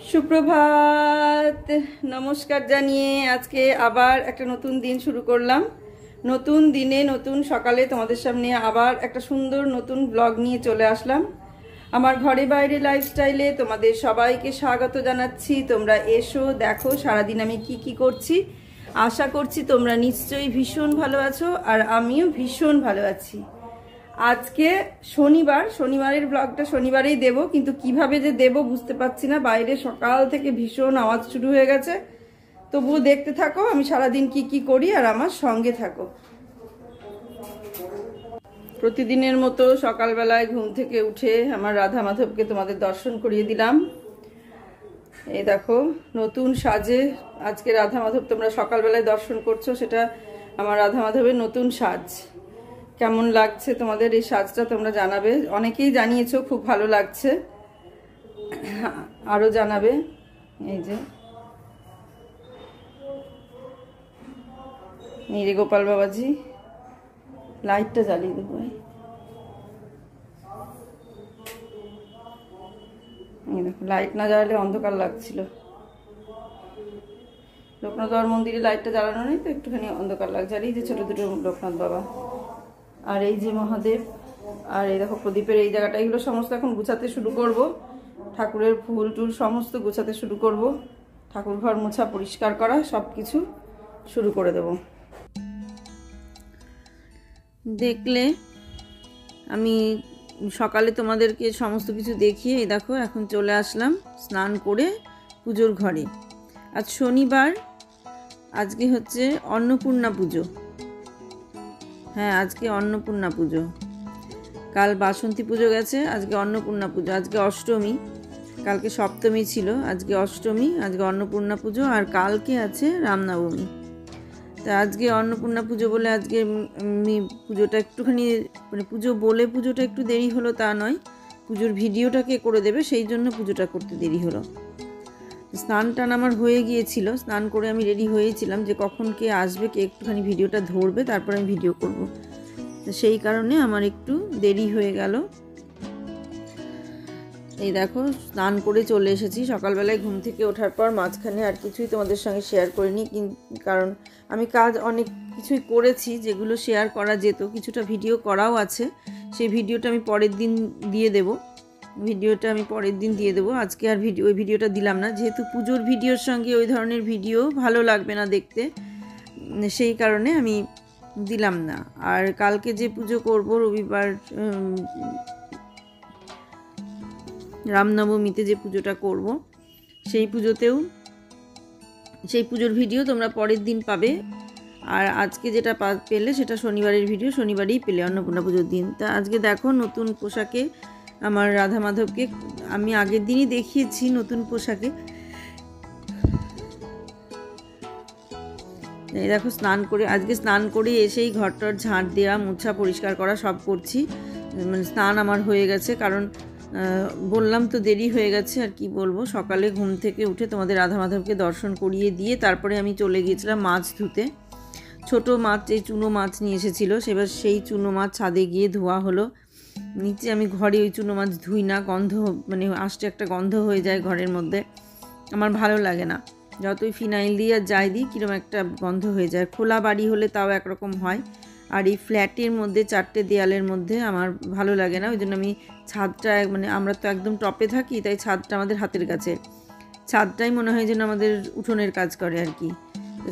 সুপ্রভাত, নমস্কার জানিয়ে আজকে আবার একটা নতুন দিন শুরু করলাম। নতুন দিনে নতুন সকালে তোমাদের সামনে আবার একটা সুন্দর নতুন ব্লগ নিয়ে চলে আসলাম। আমার ঘরে বাইরে লাইফস্টাইলে তোমাদের সবাইকে স্বাগত জানাচ্ছি। তোমরা এসো, দেখো সারাদিন আমি কি কি করছি। আশা করছি তোমরা নিশ্চয়ই ভীষণ ভালো আছো, আর আমিও ভীষণ ভালো আছি। আজকে শনিবারের ব্লগটা শনিবারেই দেব, কিন্তু কিভাবে যে দেব বুঝতে পারছি না। বাইরে সকাল থেকে ভীষণ আওয়াজ শুরু হয়ে গেছে, তবুও দেখতে থাকো আমি সারাদিন কি কি করি, আর আমার সঙ্গে থাকো। প্রতিদিনের মতো সকালবেলায় ঘুম থেকে উঠে আমার রাধা মাধবকে তোমাদের দর্শন করিয়ে দিলাম। এই দেখো নতুন সাজে আজকে রাধা মাধব তোমরা সকালবেলায় দর্শন করছো, সেটা আমার রাধা মাধবের নতুন সাজ। কেমন লাগছে তোমাদের এই সাজটা তোমরা জানাবে। অনেকেই জানিয়েছো খুব ভালো লাগছে, আরো জানাবে। এই যে নীরে গোপাল বাবাজি, লাইটটা জ্বালিয়ে দেবো। এই দেখো লাইট না জ্বালালে অন্ধকার লাগছিল। লোকনাথ বাবার মন্দিরে লাইটটা জ্বালানো নেই তো একটুখানি অন্ধকার লাগছে। আর এই যে ছোট দুটো লোকনাথ বাবা, আর এই যে মহাদেব, আর এই দেখো প্রদীপের এই জায়গাটা, এগুলো সমস্ত এখন গুছাতে শুরু করব। ঠাকুরের ফুল টুল সমস্ত গুছাতে শুরু করব। ঠাকুর ঘর মোছা পরিষ্কার করা সব কিছু শুরু করে দেব। দেখলে আমি সকালে তোমাদেরকে সমস্ত কিছু দেখিয়ে এই দেখো এখন চলে আসলাম স্নান করে পুজোর ঘরে। আজ শনিবার, আজকে হচ্ছে অন্নপূর্ণা পুজো। হ্যাঁ, আজকে অন্নপূর্ণা পুজো। কাল বাসন্তী পুজো গেছে, আজকে অন্নপূর্ণা পুজো। আজকে অষ্টমী, কালকে সপ্তমী ছিল, আজকে অষ্টমী, আজকে অন্নপূর্ণা পুজো, আর কালকে আছে রামনবমী। তা আজকে অন্নপূর্ণা পুজো বলে আজকে পুজোটা একটুখানি মানে পুজো বলে পুজোটা একটু দেরি হলো তা নয়, পুজোর ভিডিওটাকে করে দেবে সেই জন্য পুজোটা করতে দেরি হলো। স্নান টান আমার হয়ে গিয়েছিল, স্নান করে আমি রেডি হয়েছিলাম যে কখন কে আসবে, কে একটুখানি ভিডিওটা ধরবে, তারপর আমি ভিডিও করব। তো সেই কারণে আমার একটু দেরি হয়ে গেল। এই দেখো স্নান করে চলে এসেছি। সকালবেলায় ঘুম থেকে ওঠার পর মাঝখানে আর কিছুই তোমাদের সঙ্গে শেয়ার করিনি, কারণ আমি কাজ অনেক কিছুই করেছি যেগুলো শেয়ার করা যেত, কিছুটা ভিডিও করাও আছে। সেই ভিডিওটা আমি পরের দিন দিয়ে দেব। আজকে আর ওই ভিডিওটা দিলাম না, যেহেতু পুজোর ভিডিওর সঙ্গে ওই ধরনের ভিডিও ভালো লাগবে না দেখতে, সেই কারণে আমি দিলাম না। আর কালকে যে পুজো করব রবিবার রামনবমীতে যে পুজোটা করব, সেই পুজোর ভিডিও তোমরা পরের দিন পাবে। আর আজকে যেটা পেলে সেটা শনিবারের ভিডিও, শনিবারেই পেলে অন্নপূর্ণা পুজোর দিন। তা আজকে দেখো নতুন পোশাকে আমার রাধা মাধবকে আমি আগের দিনই দেখিয়েছি নতুন পোশাকে। এই দেখো আজকে স্নান করে এসেই ঘরটর ঝাঁট দেওয়া, মোছা, পরিষ্কার করা সব করছি। মানে স্নান আমার হয়ে গেছে, কারণ বললাম তো দেরি হয়ে গেছে। আর কি বলবো, সকালে ঘুম থেকে উঠে তোমাদের রাধা মাধবকে দর্শন করিয়ে দিয়ে তারপরে আমি চলে গিয়েছিলাম মাছ ধুতে। ছোট মাছ, এই চুনো মাছ নিয়ে এসেছিলো, সেবার সেই চুনো মাছ ছাদে গিয়ে ধোয়া হলো। নিচে আমি ঘরে ওই চুনো মাছ ধুই না, গন্ধ মানে আষ্টে একটা গন্ধ হয়ে যায় ঘরের মধ্যে, আমার ভালো লাগে না। যতই ফিনাইল দিই আর যাই দিই কীরকম একটা গন্ধ হয়ে যায়। খোলা বাড়ি হলে তাও একরকম হয়, আর এই ফ্ল্যাটের মধ্যে 4টে দেয়ালের মধ্যে আমার ভালো লাগে না। ওই জন্য আমি ছাদটা, মানে আমরা তো একদম টপে থাকি, তাই ছাদটা আমাদের হাতের কাছে, ছাদটাই মনে হয় যেন আমাদের উঠোনের কাজ করে আর কি।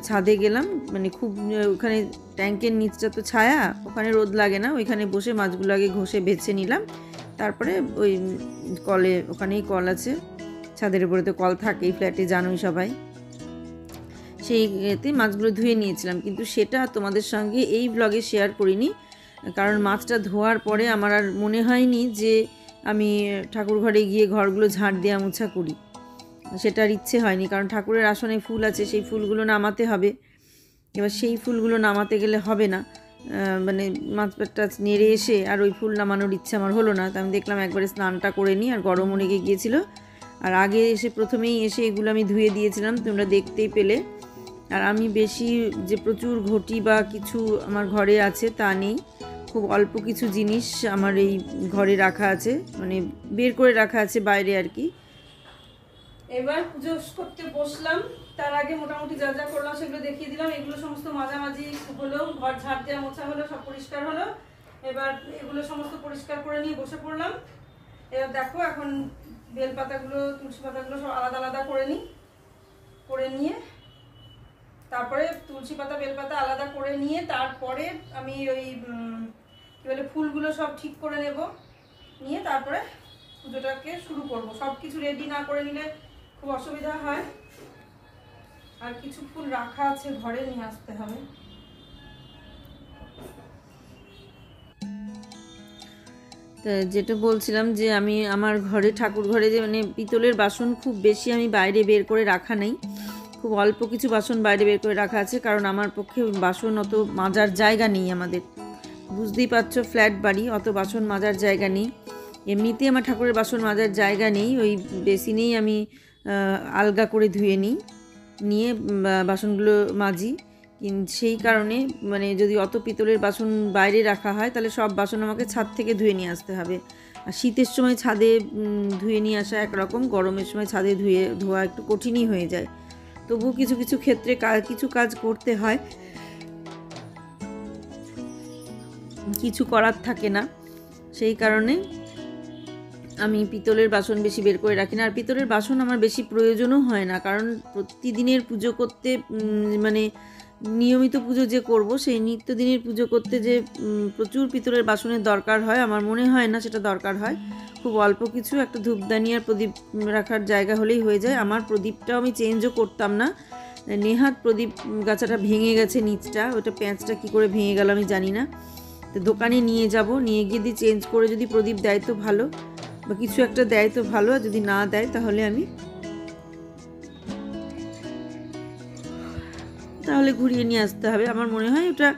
ছাদে গেলাম, মানে খুব ওখানে ট্যাঙ্কের নিচটা তো ছায়া, ওখানে রোদ লাগে না, ওইখানে বসে মাছগুলো আগে ঘষে বেছে নিলাম। তারপরে ওই কলে, ওখানেই কল আছে, ছাদের উপরে তো কল থাকেই ফ্ল্যাটে, জানোই সবাই, সেই এতে মাছগুলো ধুয়ে নিয়েছিলাম। কিন্তু সেটা তোমাদের সঙ্গে এই ব্লগে শেয়ার করিনি, কারণ মাছটা ধোয়ার পরে আমার আর মনে হয়নি যে আমি ঠাকুর ঘরে গিয়ে ঘরগুলো ঝাঁট দেওয়া মোছা করি, সেটার ইচ্ছে হয়নি। কারণ ঠাকুরের আসনে ফুল আছে, সেই ফুলগুলো নামাতে হবে। এবার সেই ফুলগুলো নামাতে গেলে হবে না, মানে মাছটা নেড়ে এসে আর ওই ফুল নামানোর ইচ্ছে আমার হলো না। তো আমি দেখলাম একবারে স্নানটা করে নিই, আর গরমও লেগে গিয়েছিলো। আর আগে প্রথমেই এসে এগুলো আমি ধুয়ে দিয়েছিলাম, তোমরা দেখতেই পেলে। আর আমি বেশি যে প্রচুর ঘটি বা কিছু আমার ঘরে আছে তা নেই, খুব অল্প কিছু জিনিস আমার এই ঘরে রাখা আছে, মানে বের করে রাখা আছে বাইরে আর কি। এবার পুজো করতে বসলাম। তার আগে মোটামুটি যা যা করলাম সেগুলো দেখিয়ে দিলাম। এগুলো সমস্ত মাঝামাঝি হলো, ঘর ঝাড় দেওয়া মোছা হলো, সব পরিষ্কার হলো। এবার এগুলো সমস্ত পরিষ্কার করে নিয়ে বসে পড়লাম। এবার দেখো এখন বেলপাতাগুলো, তুলসী পাতাগুলো সব আলাদা আলাদা করে নিই। করে নিয়ে তারপরে তুলসী পাতা বেলপাতা আলাদা করে নিয়ে তারপরে আমি ওই কী বলে ফুলগুলো সব ঠিক করে নেব। নিয়ে তারপরে পুজোটাকে শুরু করব। সব কিছু রেডি না করে নিলে খুব অসুবিধা হয়। আর কিছু ফুল রাখা আছে, ঘরে নিয়ে আসতে হবে। তা যেটা বলছিলাম যে আমি আমার ঘরে, ঠাকুর ঘরে যে মানে পিতলের বাসন খুব বেশি আমি বাইরে বের করে রাখা নেই। খুব অল্প কিছু বাসন বাইরে বের করে রাখা আছে, কারণ আমার পক্ষে বাসন অত মাজার জায়গা নেই। আমাদের বুঝতেই পারছো, ফ্ল্যাট বাড়ি, অত বাসন মাজার জায়গা নেই। এমনিতেই আমার ঠাকুরের বাসন মাজার জায়গা নেই। ওই বেসিনেই আমি আলগা করে ধুয়ে নিয়ে বাসনগুলো মাজি। সেই কারণে মানে যদি অত পিতলের বাসন বাইরে রাখা হয় তাহলে সব বাসন আমাকে ছাদ থেকে ধুয়ে নিয়ে আসতে হবে। আর শীতের সময় ছাদে ধুয়ে নিয়ে আসা একরকম, গরমের সময় ছাদে ধোয়া একটু কঠিনই হয়ে যায়। তবু কিছু কিছু ক্ষেত্রে কিছু কাজ করতে হয়, কিছু করার থাকে না। সেই কারণে আমি পিতলের বাসন বেশি বের করে রাখি না। আর পিতলের বাসন আমার বেশি প্রয়োজনও হয় না, কারণ প্রতিদিনের পুজো করতে মানে নিয়মিত পুজো যে করব, সেই নিত্যদিনের পুজো করতে যে প্রচুর পিতলের বাসনের দরকার হয়, আমার মনে হয় না সেটা দরকার হয়। খুব অল্প কিছু, একটা ধূপদানি আর প্রদীপ রাখার জায়গা হলেই হয়ে যায়। আমার প্রদীপটাও আমি চেঞ্জও করতাম না। নেহাত প্রদীপ গাছাটা ভেঙে গেছে নিচটা, ওটা প্যাঁচটা কী করে ভেঙে গেল আমি জানি না। তো দোকানে নিয়ে যাব, নিয়ে গিয়ে দিয়ে চেঞ্জ করে যদি প্রদীপ দেয় তো ভালো, বা কিছু একটা দেয় তো ভালো। আর যদি না দেয় তাহলে ঘুরিয়ে নিয়ে আসতে হবে। আমার মনে হয় ওটা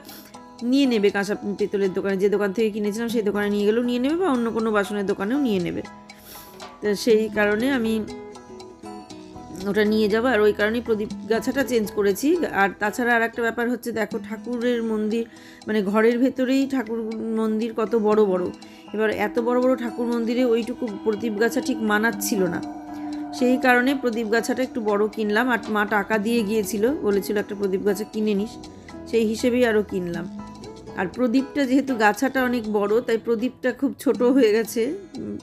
নিয়ে নেবে কাঁচা পিতলের দোকানে, যে দোকান থেকে কিনেছিলাম সেই দোকানে নিয়ে গেলেও নিয়ে নেবে, বা অন্য কোনো বাসনের দোকানেও নিয়ে নেবে। তো সেই কারণে আমি ওটা নিয়ে যাবো। আর ওই কারণেই প্রদীপ গাছাটা চেঞ্জ করেছি। আর তাছাড়া আর একটা ব্যাপার হচ্ছে, দেখো ঠাকুরের মন্দির মানে ঘরের ভেতরেই ঠাকুর মন্দির কত বড় বড়। এবার এত বড় বড় ঠাকুর মন্দিরে ওইটুকু প্রদীপ গাছা ঠিক মানাচ্ছিল না। সেই কারণে প্রদীপ গাছাটা একটু বড় কিনলাম। আর মা টাকা দিয়ে গিয়েছিল, বলেছিল একটা প্রদীপ গাছা কিনে নিস, সেই হিসেবেই আরও কিনলাম। আর প্রদীপটা যেহেতু গাছাটা অনেক বড়, তাই প্রদীপটা খুব ছোট হয়ে গেছে,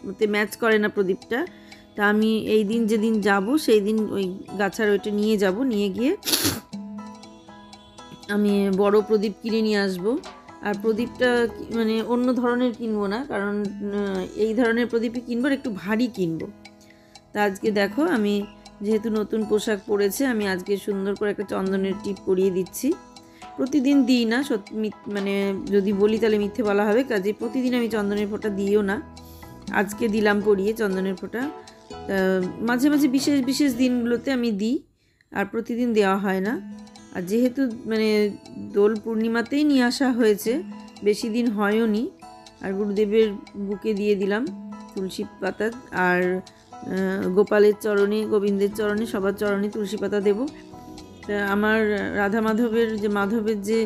ওতে ম্যাচ করে না প্রদীপটা। তা আমি এই দিন যেদিন যাব সেই দিন ওই গাছার ওইটা নিয়ে যাব, নিয়ে গিয়ে আমি বড় প্রদীপ কিনে নিয়ে আসবো। আর প্রদীপটা মানে অন্য ধরনের কিনবো না, কারণ এই ধরনের প্রদীপই কিনবো, একটু ভারী কিনবো। তা আজকে দেখো আমি যেহেতু নতুন পোশাক পরেছে, আমি আজকে সুন্দর করে একটা চন্দনের টিপ পরিয়ে দিচ্ছি। প্রতিদিন দিই না, মানে যদি বলি তাহলে মিথ্যে বলা হবে, কাজে প্রতিদিন আমি চন্দনের ফোঁটা দিইও না। আজকে দিলাম পরিয়ে চন্দনের ফোঁটা। মাঝে মাঝে বিশেষ বিশেষ দিনগুলোতে আমি দিই, আর প্রতিদিন দেওয়া হয় না। আর যেহেতু মানে দোল পূর্ণিমাতেই নিয়ে আসা হয়েছে, বেশি দিন হয়ও নি। আর গুরুদেবের বুকে দিয়ে দিলাম তুলসী পাতা। আর গোপালের চরণে, গোবিন্দের চরণে, সবার চরণে তুলসী পাতা দেবো। আমার রাধা মাধবের যে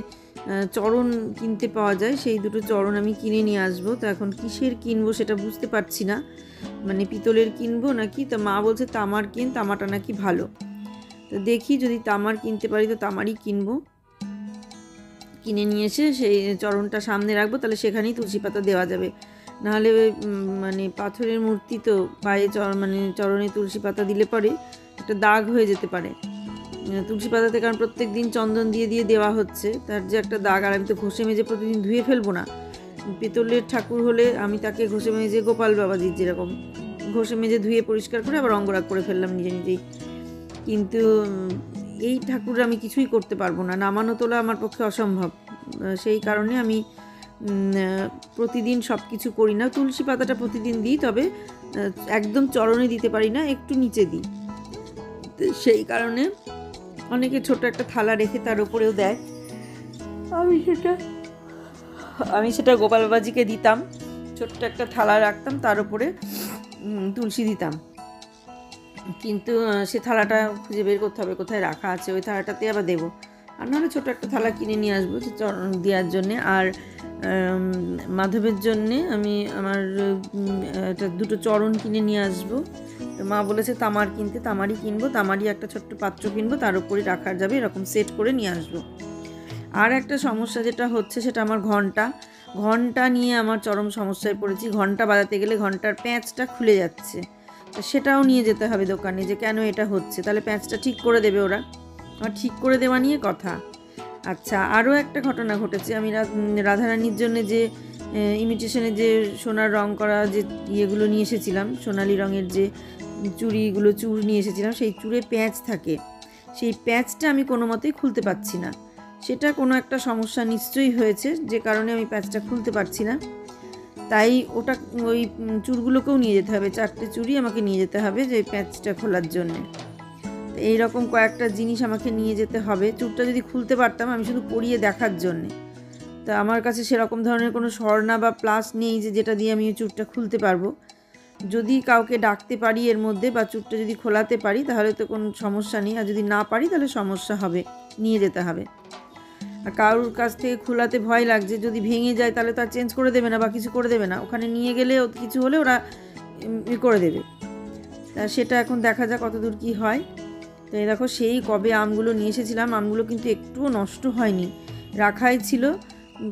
চরণ কিনতে পাওয়া যায়, সেই দুটো চরণ আমি কিনে নিয়ে আসবো। তো এখন কিসের কিনবো সেটা বুঝতে পারছি না, মানে পিতলের কিনবো নাকি। তা মা বলছে তামার কিন, তামাটা নাকি ভালো। তো দেখি যদি তামার কিনতে পারি তো তামারই কিনবো। কিনে নিয়ে এসে সেই চরণটা সামনে রাখবো, তাহলে সেখানেই তুলসী পাতা দেওয়া যাবে। নাহলে মানে পাথরের মূর্তি তো, পায়ে মানে চরণে তুলসী পাতা দিলে পরে একটা দাগ হয়ে যেতে পারে তুলসী পাতাতে, কারণ প্রত্যেক দিন চন্দন দিয়ে দিয়ে দেওয়া হচ্ছে, তার যে একটা দাগ। আর আমি তো ঘষে মেজে প্রতিদিন ধুয়ে ফেলবো না। পিতলের ঠাকুর হলে আমি তাকে ঘষে মেজে, গোপাল বাবাজির যেরকম ঘষে মেজে ধুয়ে পরিষ্কার করে আবার অঙ্গরাগ করে ফেললাম নিজে নিজেই। কিন্তু এই ঠাকুর আমি কিছুই করতে পারবো না, নামানো তোলা আমার পক্ষে অসম্ভব। সেই কারণে আমি প্রতিদিন সব কিছু করি না। তুলসী পাতাটা প্রতিদিন দিই, তবে একদম চরণে দিতে পারি না, একটু নিচে দিই। সেই কারণে অনেকে ছোট একটা থালা রেখে তার উপরেও দেয়, আমি সেটা গোপাল বাবাজিকে দিতাম। ছোট্ট একটা থালা রাখতাম, তার উপরে তুলসী দিতাম। কিন্তু সে থালাটা খুঁজে বের করতে হবে কোথায় রাখা আছে, ওই থালাটাতে আবার দেবো। আর নাহলে ছোটো একটা থালা কিনে নিয়ে আসবো চরণ দেওয়ার জন্যে। আর মাধবের জন্যে আমি আমার দুটো চরণ কিনে নিয়ে আসবো। তো মা বলেছে তামার কিনতে, তামারই কিনবো, তামারই একটা ছোট্ট পাত্র কিনবো, তার উপরে রাখা যাবে, এরকম সেট করে নিয়ে আসবো। আর একটা সমস্যা যেটা হচ্ছে সেটা আমার ঘন্টা নিয়ে আমার চরম সমস্যায় পড়েছি। ঘন্টা বাজাতে গেলে ঘন্টার প্যাঁচটা খুলে যাচ্ছে, তো সেটাও নিয়ে যেতে হবে দোকানে, যে কেন এটা হচ্ছে, তাহলে প্যাঁচটা ঠিক করে দেবে ওরা। আমার ঠিক করে দেওয়া নিয়ে কথা। আচ্ছা, আরও একটা ঘটনা ঘটেছে। আমি রাধারানীর জন্য যে ইমিটেশনের যে সোনার রং করা যে ইয়েগুলো নিয়ে এসেছিলাম, সোনালি রঙের যে চুড় নিয়ে এসেছিলাম, সেই চুড়ে প্যাঁচ থাকে। সেই প্যাঁচটা আমি কোনো মতেই খুলতে পারছি না। সেটা কোনো একটা সমস্যা নিশ্চয়ই হয়েছে, যে কারণে আমি প্যাঁচটা খুলতে পারছি না। তাই ওটা ওই চুড়গুলোকেও নিয়ে যেতে হবে, 4টে চুড়ি আমাকে নিয়ে যেতে হবে যে প্যাঁচটা খোলার জন্যে। এইরকম কয়েকটা জিনিস আমাকে নিয়ে যেতে হবে। চুড়টা যদি খুলতে পারতাম, আমি শুধু পরিয়ে দেখার জন্যে। তা আমার কাছে সেরকম ধরনের কোনো স্বর্ণা বা প্লাস নেই যেটা দিয়ে আমি চুড়টা খুলতে পারবো। যদি কাউকে ডাকতে পারি এর মধ্যে, বা চুড়টা যদি খোলাতে পারি, তাহলে তো কোনো সমস্যা নেই। আর যদি না পারি তাহলে সমস্যা হবে, নিয়ে যেতে হবে। আর কারোর কাছ থেকে খোলাতে ভয় লাগছে, যদি ভেঙে যায় তাহলে তো আর চেঞ্জ করে দেবে না বা কিছু করে দেবে না। ওখানে নিয়ে গেলে কিছু হলে ওরা করে দেবে। তা সেটা এখন দেখা যাক কতদূর কী হয়। তো এই দেখো, সেই কবে আমগুলো নিয়ে এসেছিলাম, আমগুলো কিন্তু একটুও নষ্ট হয়নি, রাখাই ছিল।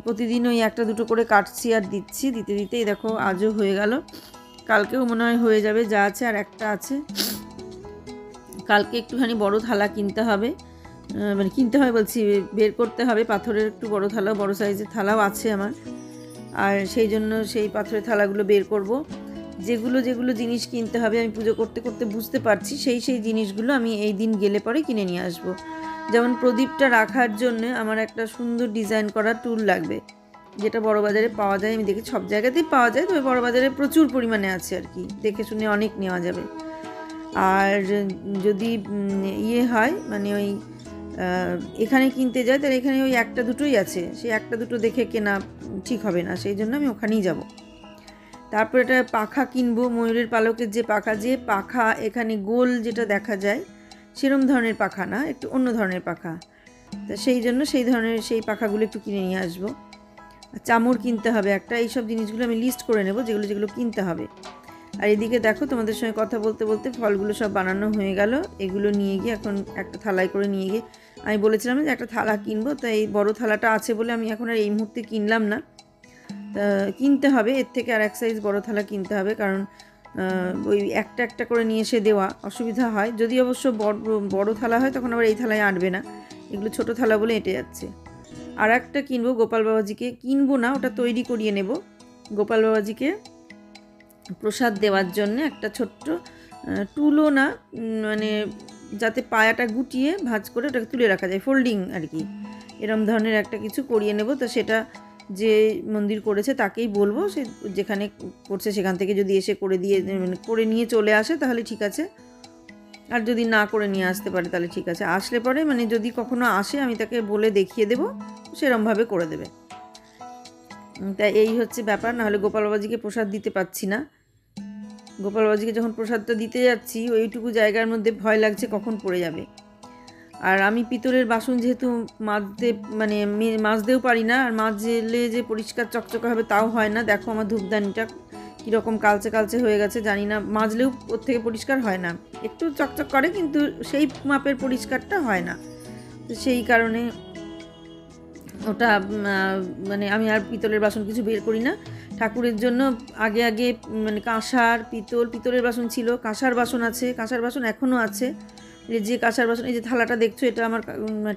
প্রতিদিন ওই 1-2 করে কাটছি আর দিচ্ছি, দিতে দিতেই দেখো আজও হয়ে গেল। কালকেও মনে হয় হয়ে যাবে, যা আছে আর একটা আছে। কালকে একটুখানি বড় থালা কিনতে হবে, মানে কিনতে হবে বলছি, বের করতে হবে। পাথরের একটু বড় থালা, বড় সাইজের থালাও আছে আমার, আর সেই জন্য সেই পাথরের থালাগুলো বের করব। যেগুলো জিনিস কিনতে হবে আমি পুজো করতে করতে বুঝতে পারছি, সেই জিনিসগুলো আমি এই দিন গেলে পরে কিনে নিয়ে আসব। যেমন প্রদীপটা রাখার জন্য আমার একটা সুন্দর ডিজাইন করা টুল লাগবে, যেটা বড় বাজারে পাওয়া যায়। আমি দেখি সব জায়গাতেই পাওয়া যায়, তবে বড় বাজারে প্রচুর পরিমাণে আছে আর কি, দেখে শুনে অনেক নেওয়া যাবে। আর যদি ইয়ে হয়, মানে ওই এখানে কিনতে যায়, তাহলে এখানে ওই 1-2টোই আছে, সেই 1-2টো দেখে কেনা ঠিক হবে না, সেই জন্য আমি ওখানেই যাব। তারপর এটা পাখা কিনবো, ময়ূরের পালকের যে পাখা এখানে গোল যেটা দেখা যায় সেরম ধরনের পাখা না, একটু অন্য ধরনের পাখা। তা সেই জন্য সেই পাখাগুলো একটু কিনে নিয়ে আসবো। চামড় কিনতে হবে একটা, এইসব জিনিসগুলো আমি লিস্ট করে নেব, যেগুলো কিনতে হবে। আর এদিকে দেখো, তোমাদের সঙ্গে কথা বলতে বলতে ফলগুলো সব বানানো হয়ে গেল। এগুলো নিয়ে গিয়ে এখন একটা থালায় করে নিয়ে গিয়ে, আমি বলেছিলাম যে একটা থালা কিনবো, তাই এই বড়ো থালাটা আছে বলে আমি এখন আর এই মুহূর্তে কিনলাম না। তা কিনতে হবে, এর থেকে আর 1 সাইজ বড়ো থালা কিনতে হবে, কারণ ওই একটা করে নিয়ে এসে দেওয়া অসুবিধা হয়। যদি অবশ্য বড় থালা হয়, তখন আবার এই থালায় আঁটবে না, এগুলো ছোটো থালা বলে এঁটে যাচ্ছে। আর একটা কিনবো গোপাল বাবাজিকে, কিনবো না, ওটা তৈরি করিয়ে নেব। গোপাল বাবাজিকে প্রসাদ দেওয়ার জন্য একটা ছোট্ট টুলও না, মানে যাতে পায়াটা গুটিয়ে ভাঁজ করে ওটাকে তুলে রাখা যায়, ফোল্ডিং আর কি, এরম ধরনের একটা কিছু করিয়ে নেব। তো সেটা যে মন্দির করেছে তাকেই বলবো, সে যেখানে করছে সেখান থেকে যদি এসে করে নিয়ে চলে আসে তাহলে ঠিক আছে, আর যদি না করে নিয়ে আসতে পারে তাহলে ঠিক আছে। আসলে পরে, মানে যদি কখনো আসে, আমি তাকে বলে দেখিয়ে দেবো, সেরমভাবে করে দেবে। তাই এই হচ্ছে ব্যাপার। নাহলে গোপাল বাবাজিকে প্রসাদ দিতে পারছি না। গোপাল বাবাজিকে যখন প্রসাদটা দিতে যাচ্ছি, ওইটুকু জায়গার মধ্যে ভয় লাগছে কখন পড়ে যাবে। আর আমি পিতলের বাসন যেহেতু মাজতেও পারি না, আর মাজলে যে পরিষ্কার চকচকে হবে তাও হয় না। দেখো আমার ধূপদানিটা কীরকম কালচে হয়ে গেছে, জানি না, মাজলেও ওর থেকে পরিষ্কার হয় না। একটু চকচক করে, কিন্তু সেই মাপের পরিষ্কারটা হয় না। তো সেই কারণে ওটা মানে আমি আর পিতলের বাসন কিছু বের করি না। ঠাকুরের জন্য আগে মানে কাঁসার পিতলের বাসন ছিল, কাঁসার বাসন আছে, কাঁসার বাসন এখনও আছে। যে কাঁসার বাসন, এই যে থালাটা দেখছো, এটা আমার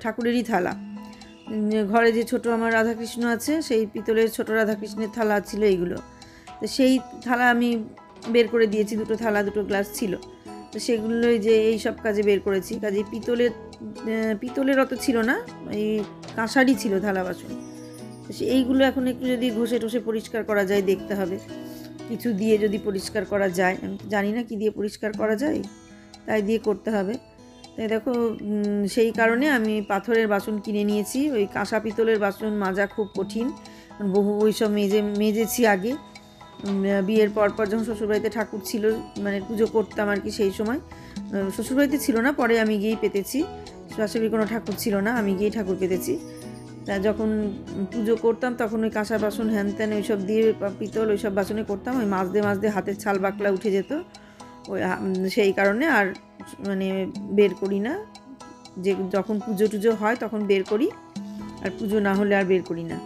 ঠাকুরেরই থালা। ঘরে যে ছোট আমার রাধাকৃষ্ণ আছে, সেই পিতলের ছোট রাধাকৃষ্ণের থালা ছিল এইগুলো। তো সেই থালা আমি বের করে দিয়েছি, 2টো থালা 2টো গ্লাস ছিল, তো সেগুলোই যে এই সব কাজে বের করেছি। কাজে পিতলের অত ছিল না, এই কাঁসারই ছিল থালা বাসন। তো এইগুলো এখন একটু যদি ঘষে টষে পরিষ্কার করা যায়, দেখতে হবে কিছু দিয়ে যদি পরিষ্কার করা যায়। আমি জানি না কি দিয়ে পরিষ্কার করা যায়, তাই দিয়ে করতে হবে। তাই দেখো, সেই কারণে আমি পাথরের বাসন কিনে নিয়েছি। ওই কাঁসা পিতলের বাসন মাজা খুব কঠিন, ওইসব মেজেছি আগে। বিয়ের পর যখন শ্বশুরবাড়িতে ঠাকুর ছিল, মানে পুজো করতাম আর কি, সেই সময় শ্বশুরবাড়িতে ছিল না, পরে আমি গিয়েই পেতেছি। শাশুড়ির কোনো ঠাকুর ছিল না, আমি গিয়েই ঠাকুর পেতেছি। তা যখন পুজো করতাম তখন ওই কাঁসা বাসন হ্যান ত্যান ওইসব দিয়ে, পিতল ওইসব বাসনে করতাম। ওই মাজতে হাতের ছাল বাকলা উঠে যেত, ওই সেই কারণে আর মানে বের করি না, যে যখন পুজো টুজো হয় তখন বের করি, আর পুজো না হলে আর বের করি না।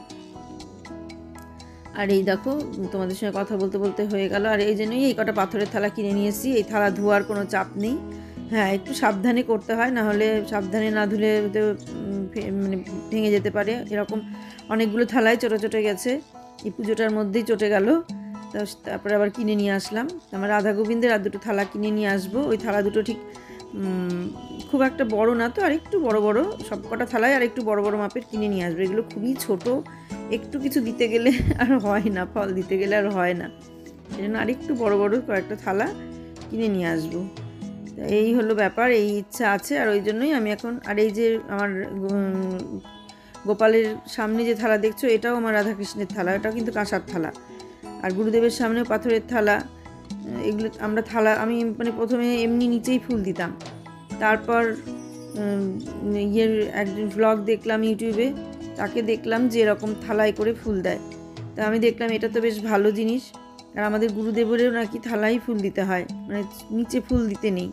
আর এই দেখো তোমাদের সঙ্গে কথা বলতে বলতে হয়ে গেল। আর এই জন্যই এই কটা পাথরের থালা কিনে নিয়ে এসেছি। এই থালা ধোয়ার কোনো চাপ নেই। হ্যাঁ, একটু সাবধানে করতে হয়, না হলে সাবধানে না ধুলে মানে ভেঙে যেতে পারে। এরকম অনেকগুলো থালায় চটে চটে গেছে, এই পুজোটার মধ্যেই চটে গেল। তারপরে আবার কিনে নিয়ে আসলাম। আমার রাধা গোবিন্দের আর দুটো থালা কিনে নিয়ে আসবো। ওই থালা দুটো ঠিক খুব একটা বড় না তো, আর একটু বড় বড় সব কটা থালায় আর একটু বড় বড় মাপের কিনে নিয়ে আসবো। এগুলো খুবই ছোট, একটু কিছু দিতে গেলে আর হয় না, ফল দিতে গেলে আর হয় না, সেই জন্য আরেকটু বড় বড় কয়েকটা থালা কিনে নিয়ে আসবো। এই হলো ব্যাপার, এই ইচ্ছা আছে। আর ওই জন্যই আমি এখন, আর এই যে আমার গোপালের সামনে যে থালা দেখছো, এটাও আমার রাধাকৃষ্ণের থালা, এটাও কিন্তু কাঁসার থালা। আর গুরুদেবের সামনেও পাথরের থালা। এগুলো আমরা থালা, আমি মানে প্রথমে এমনি নিচেই ফুল দিতাম, তারপর একজন ভ্লগ দেখলাম ইউটিউবে, তাকে দেখলাম যে এরকম থালায় করে ফুল দেয়। তা আমি দেখলাম এটা তো বেশ ভালো জিনিস। আর আমাদের গুরুদেবেরও নাকি থালাই ফুল দিতে হয়, মানে নিচে ফুল দিতে নেই।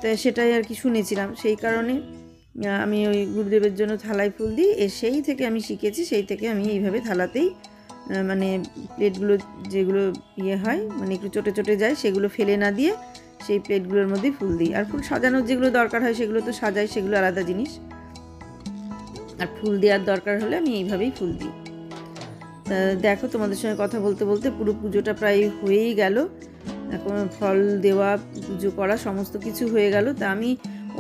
তাই সেটাই আর কি শুনেছিলাম, সেই কারণে আমি ওই গুরুদেবের জন্য থালায় ফুল দিই। সেই থেকে আমি শিখেছি, সেই থেকে আমি এইভাবে থালাতেই মানে প্লেটগুলো যেগুলো হয় মানে একটু চটে চটে যায়, সেগুলো ফেলে না দিয়ে সেই প্লেটগুলোর মধ্যেই ফুল দিই। আর ফুল সাজানোর যেগুলো দরকার হয় সেগুলো তো সাজাই, সেগুলো আলাদা জিনিস। আর ফুল দেওয়ার দরকার হলে আমি এইভাবেই ফুল দিই। তা দেখো, তোমাদের সঙ্গে কথা বলতে বলতে পুরো পুজোটা প্রায় হয়েই গেল। এখন ফল দেওয়া, পুজো করা সমস্ত কিছু হয়ে গেল। তা আমি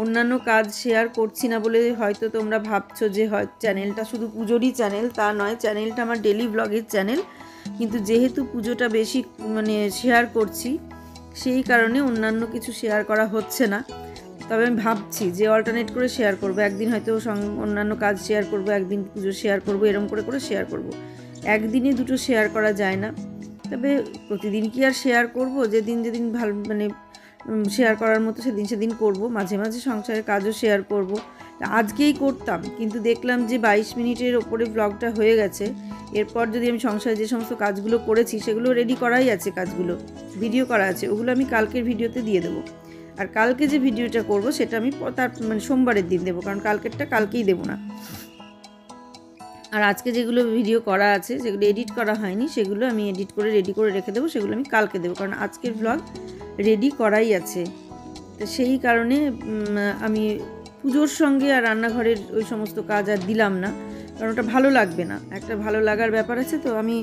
অন্যান্য কাজ শেয়ার করছি না বলে হয়তো তোমরা ভাবছো যে হয় চ্যানেলটা শুধু পুজোরই চ্যানেল, তা নয়। চ্যানেলটা আমার ডেলি ব্লগের চ্যানেল, কিন্তু যেহেতু পুজোটা বেশি মানে শেয়ার করছি, সেই কারণে অন্যান্য কিছু শেয়ার করা হচ্ছে না। তবে আমি ভাবছি যে অল্টারনেট করে শেয়ার করব, একদিন হয়তো অন্যান্য কাজ শেয়ার করব, একদিন পুজো শেয়ার করব, এরকম করে করে শেয়ার করব। একদিনে দুটো শেয়ার করা যায় না। তবে প্রতিদিন কি আর শেয়ার করব, যেদিন যেদিন ভালো মানে শেয়ার করার মতো সেদিন সেদিন করব। মাঝে মাঝে সংসারের কাজও শেয়ার করব। আজকেই করতাম, কিন্তু দেখলাম যে 22 মিনিটের ওপরে ব্লগটা হয়ে গেছে। এরপর যদি আমি সংসারে যে সমস্ত কাজগুলো করেছি সেগুলো রেডি করাই আছে, কাজগুলো ভিডিও করা আছে, ওগুলো আমি কালকের ভিডিওতে দিয়ে দেবো। আর কালকে যে ভিডিওটা করব সেটা আমি তার মানে সোমবারের দিন দেবো, কারণ কালকেরটা কালকেই দেবো না। আর আজকে যেগুলো ভিডিও করা আছে, যেগুলো এডিট করা হয়নি, সেগুলো আমি এডিট করে রেডি করে রেখে দেবো, সেগুলো আমি কালকে দেবো, কারণ আজকের ব্লগ রেডি করাই আছে। তো সেই কারণে আমি পুজোর সঙ্গে আর রান্নাঘরের ওই সমস্ত কাজ আর দিলাম না, কারণ ওটা ভালো লাগবে না। একটা ভালো লাগার ব্যাপার আছে। তো আমি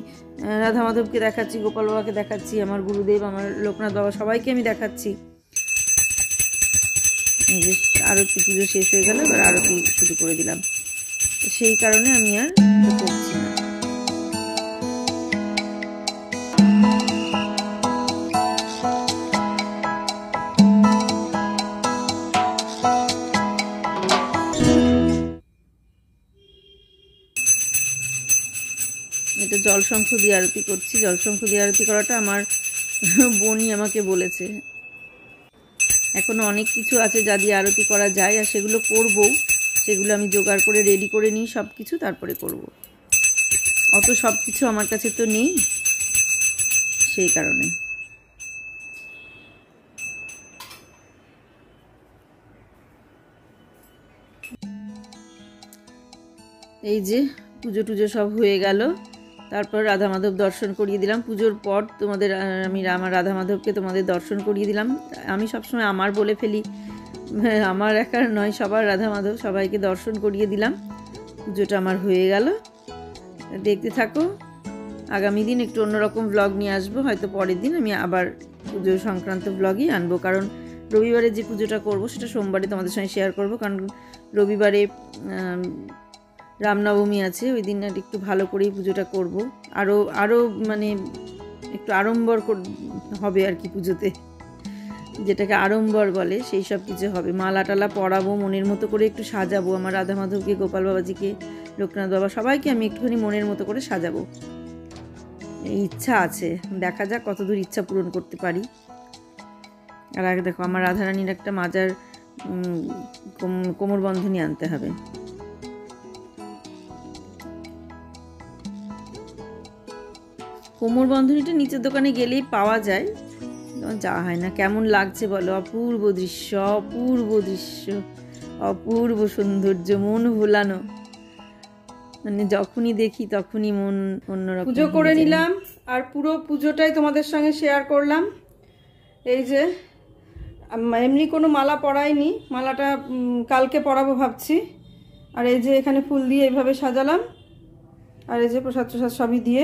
রাধা মাধবকে দেখাচ্ছি, গোপাল বাবাকে দেখাচ্ছি, আমার গুরুদেব, আমার লোকনাথ বাবা, সবাইকে আমি দেখাচ্ছি। আরতি পুজো শেষ হয়ে গেল, এবার আরতি শুরু করে দিলাম। সেই কারণে আমি আর করছি না। এটা জলশঙ্খ দিয়ে আরতি করছি। জলশঙ্খ দিয়ে আরতি করাটা আমার বোনই আমাকে বলেছে। এখনো অনেক কিছু আছে যা দিয়ে আরতি করা যায়, আর সেগুলো করবো। সেগুলো আমি জোগাড় করে রেডি করে নিই সব কিছু, তারপরে করব। অত সব কিছু আমার কাছে তো নেই, সেই কারণে। এই যে পুজো টুজো সব হয়ে গেল, তারপর রাধা মাধব দর্শন করিয়ে দিলাম। পুজোর পর তোমাদের আমি আমার রাধা মাধবকে তোমাদের দর্শন করিয়ে দিলাম। আমি সবসময় আমার বলে ফেলি, আমার একার নয়, সবার রাধা মাধব, সবাইকে দর্শন করিয়ে দিলাম। পুজোটা আমার হয়ে গেল। দেখতে থাকো। আগামী দিন একটু অন্যরকম ব্লগ নিয়ে আসবো, হয়তো পরের দিন আমি আবার পুজো সংক্রান্ত ব্লগই আনবো, কারণ রবিবারে যে পুজোটা করব সেটা সোমবারে তোমাদের সঙ্গে শেয়ার করব, কারণ রবিবারে রামনবমী আছে, ওই দিন আর একটু ভালো করেই পুজোটা করব। আরও মানে একটু আড়ম্বর হবে আর কি, পুজোতে যেটাকে আড়ম্বর বলে সেই সব কিছু হবে। মালা টালা পরাবো, মনের মতো করে একটু সাজাবো। আমার রাধা মাধবকে, গোপাল বাবাজিকে, লোকনাথ বাবা, সবাইকে আমি একটুখানি মনের মতো করে সাজাবো, এই ইচ্ছা আছে। দেখা যাক কতদূর ইচ্ছা পূরণ করতে পারি। আর আগে দেখো, আমার রাধারানীর একটা মাজার কোমর বন্ধনী আনতে হবে। কোমর বন্ধনীটা নিচের দোকানে গেলেই পাওয়া যায়, যাওয়া হয় না। কেমন লাগছে বলো? অপূর্ব দৃশ্য, অপূর্ব দৃশ্য, অপূর্ব সৌন্দর্য, মন ভোলানো। মানে যখনই দেখি তখনই মন অন্যরকম। পুজো করে নিলাম আর পুরো পুজোটাই তোমাদের সঙ্গে শেয়ার করলাম। এই যে এমনি কোনো মালা পরাইনি, মালাটা কালকে পরাবো ভাবছি। আর এই যে এখানে ফুল দিয়ে এইভাবে সাজালাম, আর এই যে প্রসাদ সবই দিয়ে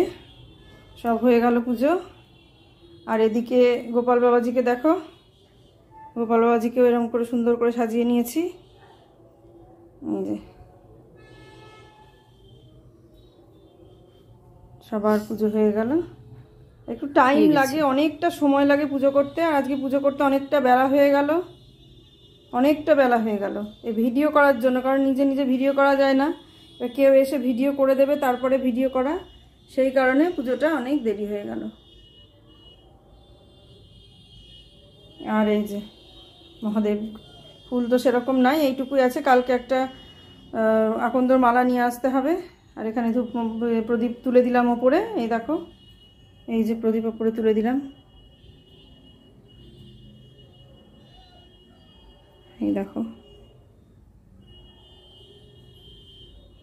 সব হয়ে গেল পুজো। আর এদিকে গোপাল বাবাজিকে দেখো, গোপাল বাবাজিকেও এরকম করে সুন্দর করে সাজিয়ে নিয়েছি। এই যে সবার পুজো হয়ে গেল। একটু টাইম লাগে, অনেকটা সময় লাগে পুজো করতে। আর আজকে পুজো করতে অনেকটা বেলা হয়ে গেল, অনেকটা বেলা হয়ে গেল এই ভিডিও করার জন্য, কারণ নিজে নিজে ভিডিও করা যায় না, কেউ এসে ভিডিও করে দেবে তারপরে ভিডিও করা, সেই কারণে পুজোটা অনেক দেরি হয়ে গেল। আর এই যে মহাদেব ফুল তো সেরকম নাই, এইটুকুই আছে। কালকে একটা আকন্দর মালা নিয়ে আসতে হবে। আর এখানে ধূপ প্রদীপ তুলে দিলাম ওপরে, এই দেখো এই যে প্রদীপ ওপরে তুলে দিলাম, এই দেখো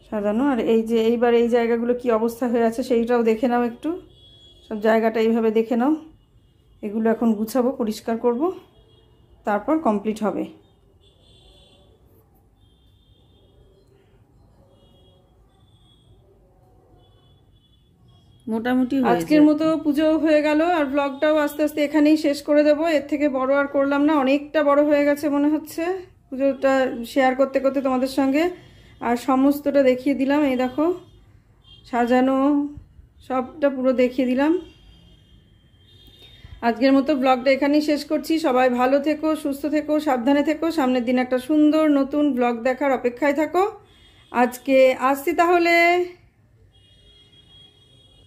সাজানো। আর এই যে এইবার এই জায়গাগুলো কি অবস্থা হয়ে আছে সেইটাও দেখে নাও একটু, সব জায়গাটা এইভাবে দেখে নাও। এগুলো এখন গুছাবো, পরিষ্কার করব, তারপর কমপ্লিট হবে। মোটামুটি আজকের মতো পুজো হয়ে গেল। আর ব্লগটাও আস্তে আস্তে এখানেই শেষ করে দেবো, এর থেকে বড় আর করলাম না, অনেকটা বড় হয়ে গেছে মনে হচ্ছে পুজোটা শেয়ার করতে করতে তোমাদের সঙ্গে। আর সমস্তটা দেখিয়ে দিলাম, এই দেখো সাজানো সবটা পুরো দেখিয়ে দিলাম। আজকের মতো ব্লগটা এখানেই শেষ করছি। সবাই ভালো থেকো, সুস্থ থেকো, সাবধানে থেকো। সামনের দিন একটা সুন্দর নতুন ব্লগ দেখার অপেক্ষায় থাকো। আজকে আসছি তাহলে।